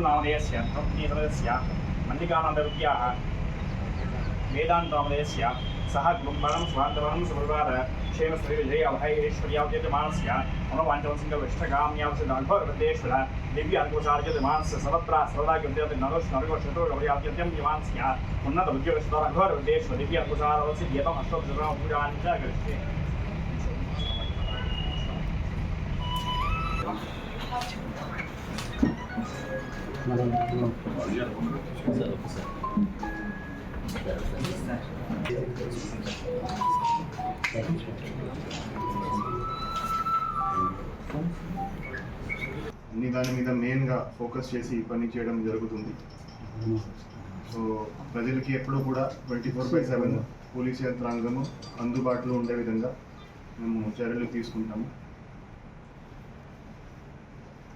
नामधेयस्य ब्रह्मणीतरस्य मल्लिकानन्दविद्याः वेदान्तनामधेयस्य सह गुम्बणं स्वान्तवनं सुप्रभात क्षेमश्रीविजय अभयैश्वर्यावद्यमानस्य मनोवाञ्छनसिंहविष्टकाम्यावसदाघोरवद्देश्वर दिव्यात्मचार्यमानस्य सर्वत्र सर्वदाग्यमानस्य उन्नतबुद्धिवृष्टघोरवद्देश्वर दिव्यात्मचारवसिद्यतम् अष्टोत्तरपूजानि च करिष्ये। అన్ని దాని మీద మెయిన్గా ఫోకస్ చేసి పని చేయడం జరుగుతుంది. సో ప్రజలకి ఎప్పుడూ కూడా 24/7 పోలీస్ యంత్రాంగము అందుబాటులో ఉండే విధంగా మేము చర్యలు తీసుకుంటాము.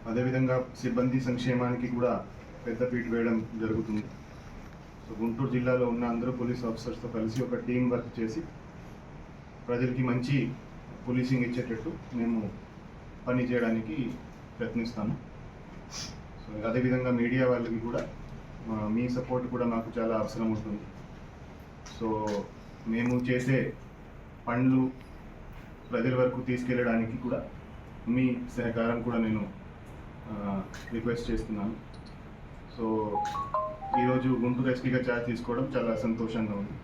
అదేవిధంగా సిబ్బంది సంక్షేమానికి కూడా పెద్దపీట వేయడం జరుగుతుంది. సో గుంటూరు జిల్లాలో ఉన్న అందరూ పోలీస్ ఆఫీసర్స్తో కలిసి ఒక టీం వర్క్ చేసి ప్రజలకి మంచి పోలీసింగ్ ఇచ్చేటట్టు మేము పని చేయడానికి ప్రయత్నిస్తాము. సో అదేవిధంగా మీడియా వాళ్ళకి కూడా మీ సపోర్ట్ కూడా మాకు చాలా అవసరం ఉంటుంది. సో మేము చేసే పనులు ప్రజల వరకు తీసుకెళ్ళడానికి కూడా మీ సహకారం కూడా నేను రిక్వెస్ట్ చేస్తున్నాను. సో ఈరోజు గుంటూరు ఎస్పీగా ఛార్జ్ తీసుకోవడం చాలా సంతోషంగా ఉంది.